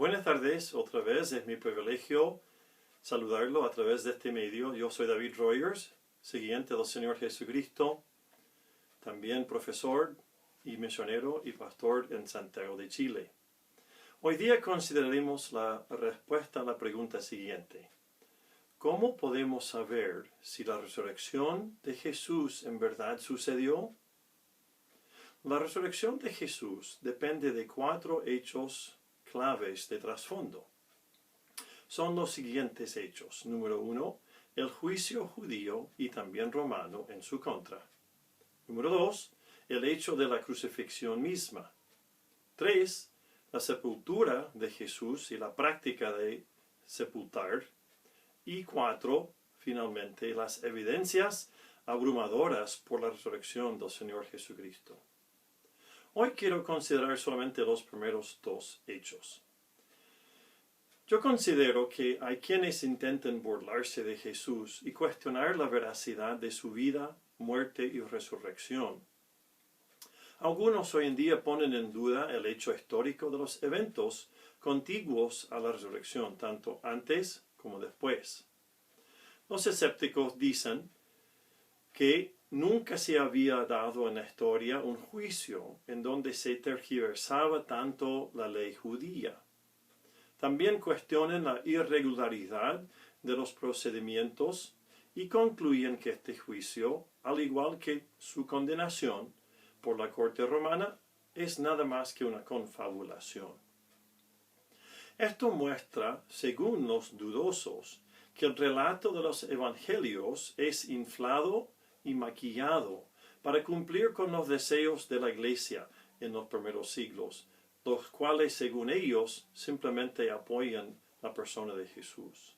Buenas tardes, otra vez es mi privilegio saludarlo a través de este medio. Yo soy David Rogers, siguiente del Señor Jesucristo, también profesor y misionero y pastor en Santiago de Chile. Hoy día consideraremos la respuesta a la pregunta siguiente. ¿Cómo podemos saber si la resurrección de Jesús en verdad sucedió? La resurrección de Jesús depende de 4 hechos claves de trasfondo. Son los siguientes hechos. Número 1, el juicio judío y también romano en su contra. Número 2, el hecho de la crucifixión misma. 3, la sepultura de Jesús y la práctica de sepultar. Y 4, finalmente, las evidencias abrumadoras por la resurrección del Señor Jesucristo. Hoy quiero considerar solamente los primeros 2 hechos. Yo considero que hay quienes intentan burlarse de Jesús y cuestionar la veracidad de su vida, muerte y resurrección. Algunos hoy en día ponen en duda el hecho histórico de los eventos contiguos a la resurrección, tanto antes como después. Los escépticos dicen que nunca se había dado en la historia un juicio en donde se tergiversaba tanto la ley judía. También cuestionan la irregularidad de los procedimientos y concluyen que este juicio, al igual que su condenación por la corte romana, es nada más que una confabulación. Esto muestra, según los dudosos, que el relato de los evangelios es inflado y maquillado para cumplir con los deseos de la iglesia en los primeros siglos, los cuales, según ellos, simplemente apoyan la persona de Jesús.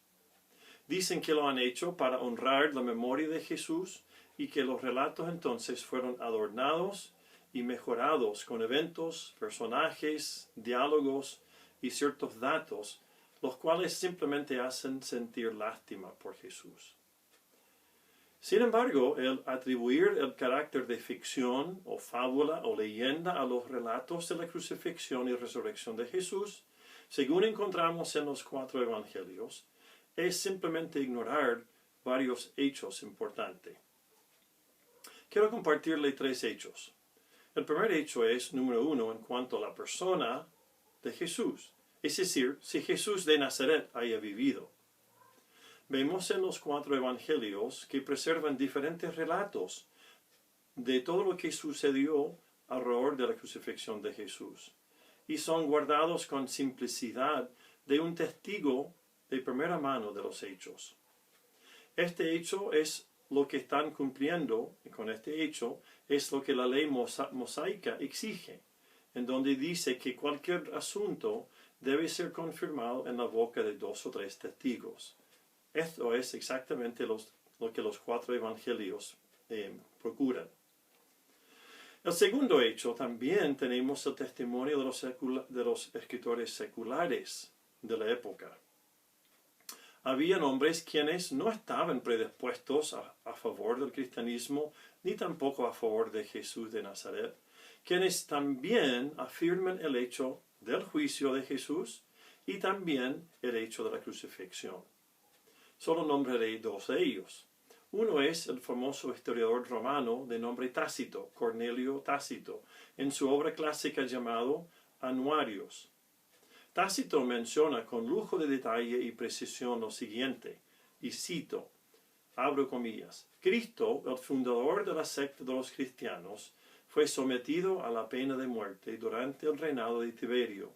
Dicen que lo han hecho para honrar la memoria de Jesús y que los relatos entonces fueron adornados y mejorados con eventos, personajes, diálogos y ciertos datos, los cuales simplemente hacen sentir lástima por Jesús. Sin embargo, el atribuir el carácter de ficción o fábula o leyenda a los relatos de la crucifixión y resurrección de Jesús, según encontramos en los 4 evangelios, es simplemente ignorar varios hechos importantes. Quiero compartirle 3 hechos. El primer hecho es, número 1, en cuanto a la persona de Jesús, es decir, si Jesús de Nazaret haya vivido. Vemos en los 4 evangelios que preservan diferentes relatos de todo lo que sucedió alrededor de la crucifixión de Jesús, y son guardados con simplicidad de un testigo de primera mano de los hechos. Este hecho es lo que están cumpliendo, y con este hecho es lo que la ley mosaica exige, en donde dice que cualquier asunto debe ser confirmado en la boca de 2 o 3 testigos. Esto es exactamente lo que los 4 evangelios procuran. El segundo hecho, también tenemos el testimonio de los escritores seculares de la época. Habían hombres quienes no estaban predispuestos a favor del cristianismo, ni tampoco a favor de Jesús de Nazaret, quienes también afirman el hecho del juicio de Jesús y también el hecho de la crucifixión. Solo nombraré 2 de ellos. Uno es el famoso historiador romano de nombre Tácito, Cornelio Tácito, en su obra clásica llamado Anuarios. Tácito menciona con lujo de detalle y precisión lo siguiente, y cito, abro comillas, Cristo, el fundador de la secta de los cristianos, fue sometido a la pena de muerte durante el reinado de Tiberio,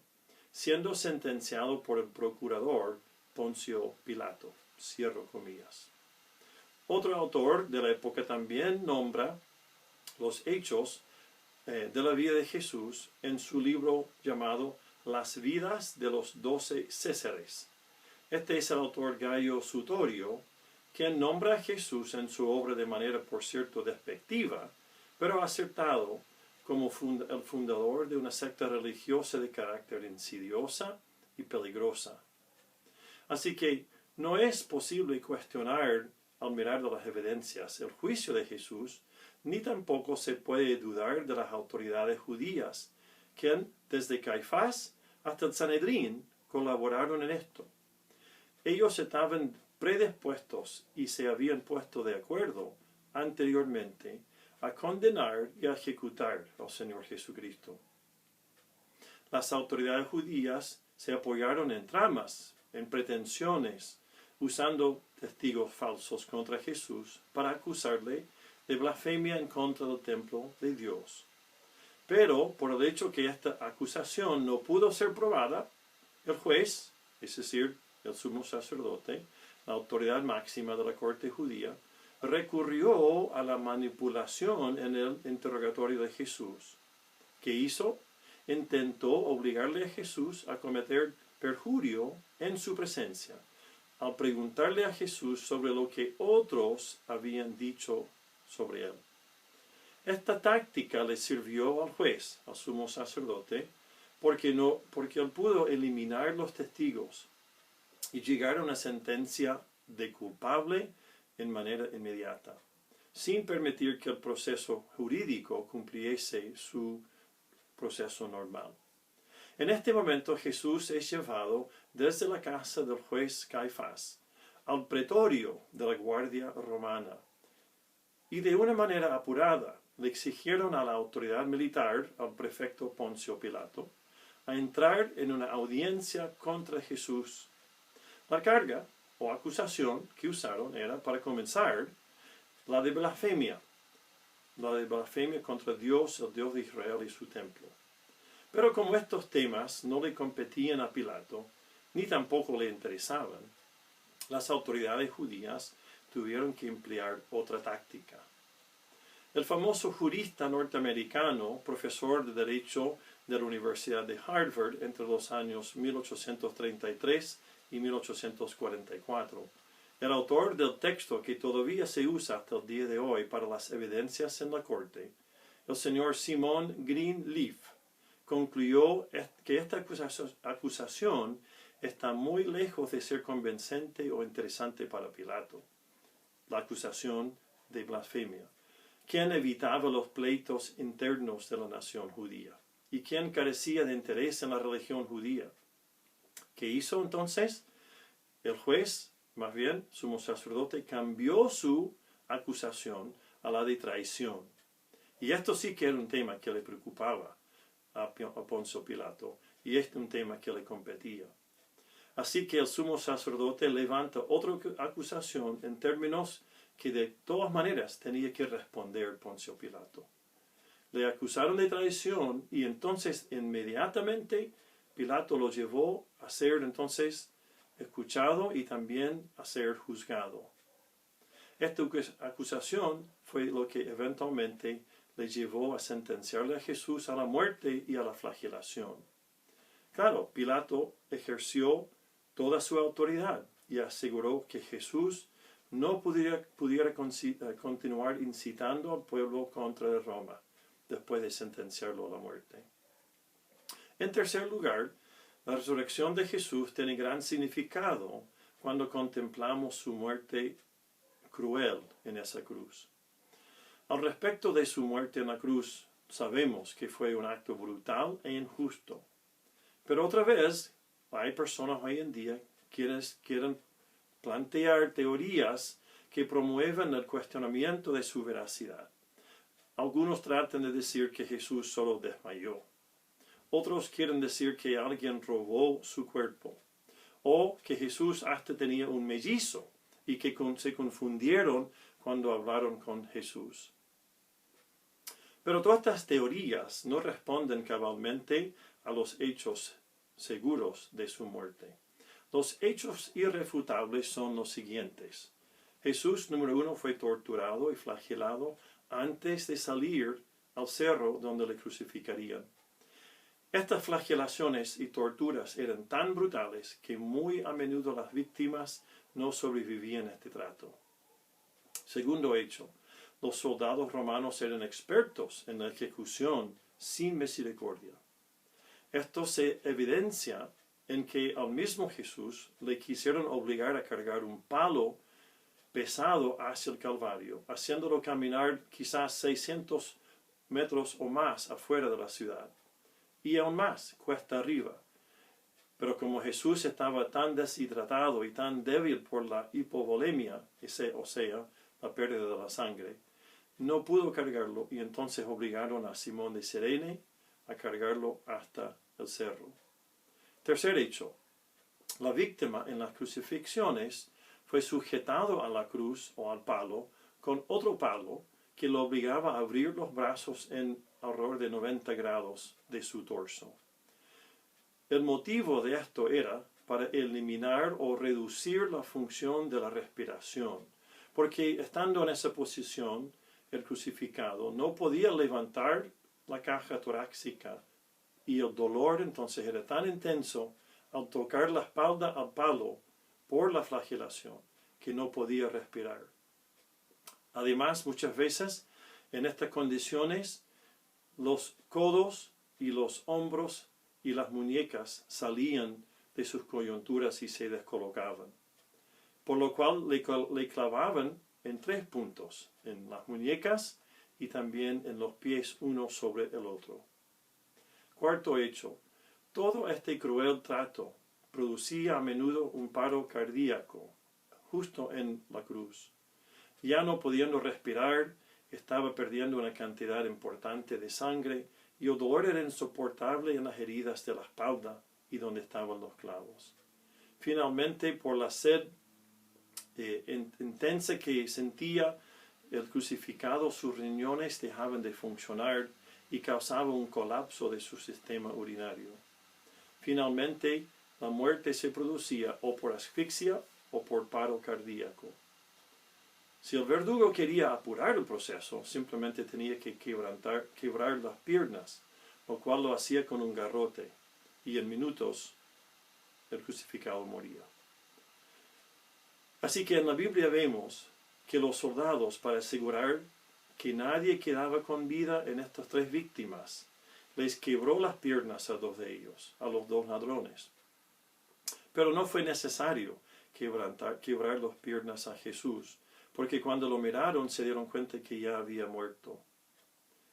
siendo sentenciado por el procurador Poncio Pilato. Cierro comillas. Otro autor de la época también nombra los hechos de la vida de Jesús en su libro llamado Las vidas de los 12 Césares. Este es el autor Gayo Sutorio, quien nombra a Jesús en su obra de manera, por cierto, despectiva, pero acertado como el fundador de una secta religiosa de carácter insidiosa y peligrosa. Así que no es posible cuestionar, al mirar de las evidencias, el juicio de Jesús, ni tampoco se puede dudar de las autoridades judías, quien, desde Caifás hasta el Sanedrín, colaboraron en esto. Ellos estaban predispuestos y se habían puesto de acuerdo anteriormente a condenar y a ejecutar al Señor Jesucristo. Las autoridades judías se apoyaron en tramas, en pretensiones, usando testigos falsos contra Jesús para acusarle de blasfemia en contra del templo de Dios. Pero, por el hecho que esta acusación no pudo ser probada, el juez, es decir, el sumo sacerdote, la autoridad máxima de la corte judía, recurrió a la manipulación en el interrogatorio de Jesús. ¿Qué hizo? Intentó obligarle a Jesús a cometer perjurio en su presencia, al preguntarle a Jesús sobre lo que otros habían dicho sobre él. Esta táctica le sirvió al juez, al sumo sacerdote, porque él pudo eliminar los testigos y llegar a una sentencia de culpable en manera inmediata, sin permitir que el proceso jurídico cumpliese su proceso normal. En este momento Jesús es llevado desde la casa del juez Caifás al pretorio de la guardia romana y de una manera apurada le exigieron a la autoridad militar, al prefecto Poncio Pilato, a entrar en una audiencia contra Jesús. La carga o acusación que usaron era, para comenzar, la de blasfemia contra Dios, el Dios de Israel y su templo. Pero como estos temas no le competían a Pilato, ni tampoco le interesaban, las autoridades judías tuvieron que emplear otra táctica. El famoso jurista norteamericano, profesor de Derecho de la Universidad de Harvard entre los años 1833 y 1844, el autor del texto que todavía se usa hasta el día de hoy para las evidencias en la corte, el señor Simon Greenleaf, concluyó que esta acusación está muy lejos de ser convincente o interesante para Pilato. La acusación de blasfemia, quien evitaba los pleitos internos de la nación judía y quien carecía de interés en la religión judía. ¿Qué hizo entonces? El juez, más bien, sumo sacerdote, cambió su acusación a la de traición. Y esto sí que era un tema que le preocupaba a Poncio Pilato, y este es un tema que le competía. Así que el sumo sacerdote levanta otra acusación en términos que de todas maneras tenía que responder Poncio Pilato. Le acusaron de traición y entonces inmediatamente Pilato lo llevó a ser entonces escuchado y también a ser juzgado. Esta acusación fue lo que eventualmente le llevó a sentenciarle a Jesús a la muerte y a la flagelación. Claro, Pilato ejerció toda su autoridad y aseguró que Jesús no pudiera continuar incitando al pueblo contra Roma después de sentenciarlo a la muerte. En tercer lugar, la resurrección de Jesús tiene gran significado cuando contemplamos su muerte cruel en esa cruz. Al respecto de su muerte en la cruz, sabemos que fue un acto brutal e injusto. Pero otra vez, hay personas hoy en día que quieren plantear teorías que promueven el cuestionamiento de su veracidad. Algunos tratan de decir que Jesús solo desmayó. Otros quieren decir que alguien robó su cuerpo. O que Jesús hasta tenía un mellizo y que se confundieron cuando hablaron con Jesús. Pero todas estas teorías no responden cabalmente a los hechos seguros de su muerte. Los hechos irrefutables son los siguientes. Jesús, número 1, fue torturado y flagelado antes de salir al cerro donde le crucificarían. Estas flagelaciones y torturas eran tan brutales que muy a menudo las víctimas no sobrevivían a este trato. Segundo hecho, los soldados romanos eran expertos en la ejecución sin misericordia. Esto se evidencia en que al mismo Jesús le quisieron obligar a cargar un palo pesado hacia el Calvario, haciéndolo caminar quizás 600 metros o más afuera de la ciudad, y aún más, cuesta arriba. Pero como Jesús estaba tan deshidratado y tan débil por la hipovolemia, o sea, la pérdida de la sangre, no pudo cargarlo y entonces obligaron a Simón de Cirene a cargarlo hasta el cerro. Tercer hecho. La víctima en las crucifixiones fue sujetado a la cruz o al palo con otro palo que lo obligaba a abrir los brazos en alrededor de 90 grados de su torso. El motivo de esto era para eliminar o reducir la función de la respiración, porque estando en esa posición, el crucificado no podía levantar la caja torácica y el dolor entonces era tan intenso al tocar la espalda al palo por la flagelación que no podía respirar. Además, muchas veces en estas condiciones los codos y los hombros y las muñecas salían de sus coyunturas y se descolocaban, por lo cual le clavaban en 3 puntos, en las muñecas y también en los pies uno sobre el otro. Cuarto hecho, todo este cruel trato producía a menudo un paro cardíaco, justo en la cruz. Ya no pudiendo respirar, estaba perdiendo una cantidad importante de sangre y el dolor era insoportable en las heridas de la espalda y donde estaban los clavos. Finalmente, por la sed intensa que sentía el crucificado, sus riñones dejaban de funcionar y causaba un colapso de su sistema urinario. Finalmente, la muerte se producía o por asfixia o por paro cardíaco. Si el verdugo quería apurar el proceso, simplemente tenía que quebrar las piernas, lo cual lo hacía con un garrote, y en minutos el crucificado moría. Así que en la Biblia vemos que los soldados, para asegurar que nadie quedaba con vida en estas 3 víctimas, les quebró las piernas a 2 de ellos, a los 2 ladrones. Pero no fue necesario quebrar las piernas a Jesús, porque cuando lo miraron se dieron cuenta que ya había muerto.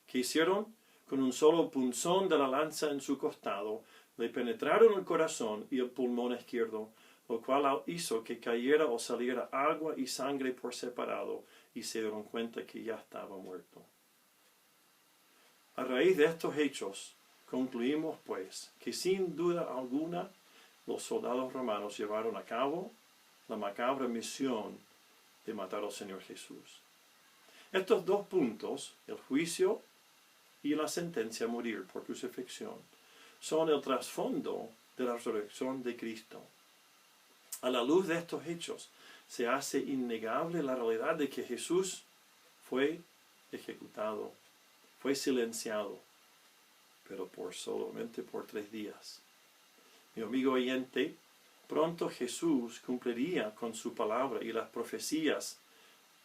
¿Qué hicieron? Con un solo punzón de la lanza en su costado, le penetraron el corazón y el pulmón izquierdo, lo cual hizo que cayera o saliera agua y sangre por separado, y se dieron cuenta que ya estaba muerto. A raíz de estos hechos, concluimos pues que sin duda alguna los soldados romanos llevaron a cabo la macabra misión de matar al Señor Jesús. Estos 2 puntos, el juicio y la sentencia a morir por crucifixión, son el trasfondo de la resurrección de Cristo. A la luz de estos hechos, se hace innegable la realidad de que Jesús fue ejecutado, fue silenciado, pero solamente por 3 días. Mi amigo oyente, pronto Jesús cumpliría con su palabra y las profecías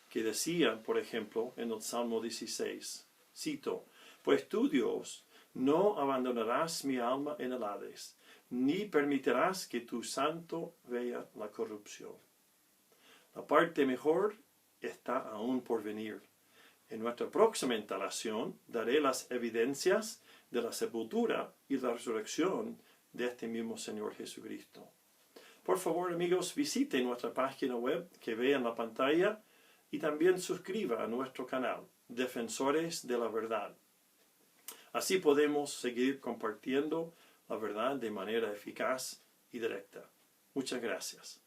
que decían, por ejemplo, en el Salmo 16. Cito, «Pues tú, Dios, no abandonarás mi alma en el Hades, ni permitirás que tu santo vea la corrupción». La parte mejor está aún por venir. En nuestra próxima instalación daré las evidencias de la sepultura y la resurrección de este mismo Señor Jesucristo. Por favor, amigos, visiten nuestra página web que ve en la pantalla y también suscriba a nuestro canal, Defensores de la Verdad. Así podemos seguir compartiendo la verdad de manera eficaz y directa. Muchas gracias.